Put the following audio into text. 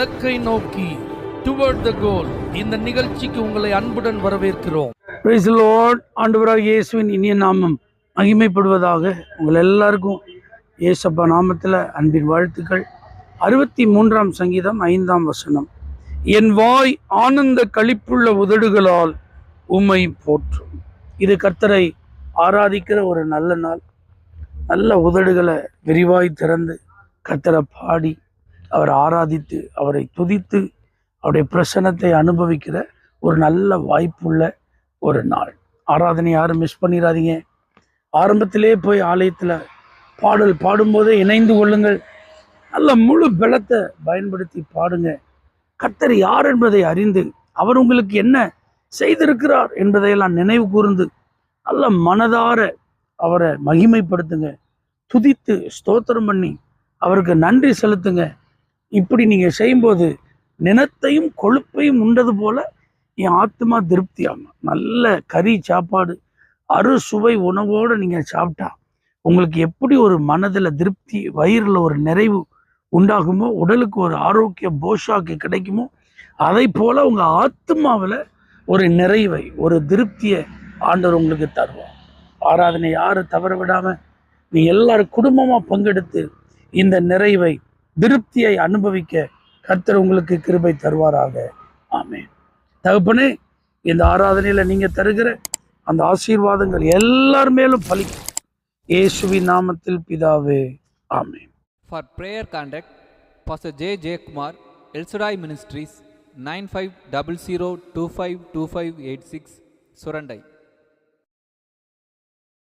இலக்கை நோக்கி டுவர்ட் த கோல் இந்த நிகழ்ச்சிக்கு உங்களை அன்புடன் வரவேற்கிறோம். Praise the Lord. ஆண்டவராகிய இயேசுவின் இனிய நாமம் மகிமைப்படுவதாக. உங்கள் எல்லாருக்கும் இயேசப்பா நாமத்தில் அன்பின் வாழ்த்துக்கள். 63ஆம் சங்கீதம் 5ஆம் வசனம், என் வாய் ஆனந்த களிப்புள்ள உதடுகளால் உம்மை போற்றும். இது கர்த்தரை ஆராதிக்கிற ஒரு நல்ல நாள். நல்ல உதடுகளை விரிவாய் திறந்து கர்த்தரை பாடி அவரை ஆராதித்து அவரை துதித்து அவருடைய பிரசன்னத்தை அனுபவிக்கிற ஒரு நல்ல வாய்ப்புள்ள ஒரு நாள். ஆராதனை யாரும் மிஸ் பண்ணிடாதீங்க. ஆரம்பத்திலே போய் ஆலயத்தில் பாடல் பாடும்போதே இணைந்து கொள்ளுங்கள். நல்ல முழு பலத்தை பயன்படுத்தி பாடுங்க. கர்த்தர் யார் என்பதை அறிந்து அவர் உங்களுக்கு என்ன செய்திருக்கிறார் என்பதையெல்லாம் நினைவு கூர்ந்து நல்ல மனதார அவரை மகிமைப்படுத்துங்க. துதித்து ஸ்தோத்திரம் பண்ணி அவருக்கு நன்றி செலுத்துங்க. இப்படி நீங்கள் செய்யும்போது நினத்தையும் கொழுப்பையும் உண்டது போல என் ஆத்மா திருப்தியாகும். நல்ல கறி சாப்பாடு அறுசுவை உணவோடு நீங்கள் சாப்பிட்டா உங்களுக்கு எப்படி ஒரு மனதில் திருப்தி, வயிறில் ஒரு நிறைவு உண்டாகுமோ, உடலுக்கு ஒரு ஆரோக்கிய போஷாக்கு கிடைக்குமோ, அதை போல உங்கள் ஆத்மாவில் ஒரு நிறைவை, ஒரு திருப்தியை ஆண்டவர் உங்களுக்கு தருவார். ஆராதனை யாரும் தவற விடாமல் நீ எல்லாரும் குடும்பமாக பங்கெடுத்து இந்த நிறைவை, திருப்தியை அனுபவிக்க கர்த்தர் உங்களுக்கு கிருபை தருவாராக. ஆமென். தகப்பனே, இந்த ஆராதனையில் நீங்கள் தருகிற அந்த ஆசீர்வாதங்கள் எல்லார் மேலும் பலிக்கும். இயேசுவின் நாமத்தில் பிதாவே, ஆமென். For prayer contact, Pastor J. J. Kumar, El Shaddai Ministries, 9500252586, Surandai.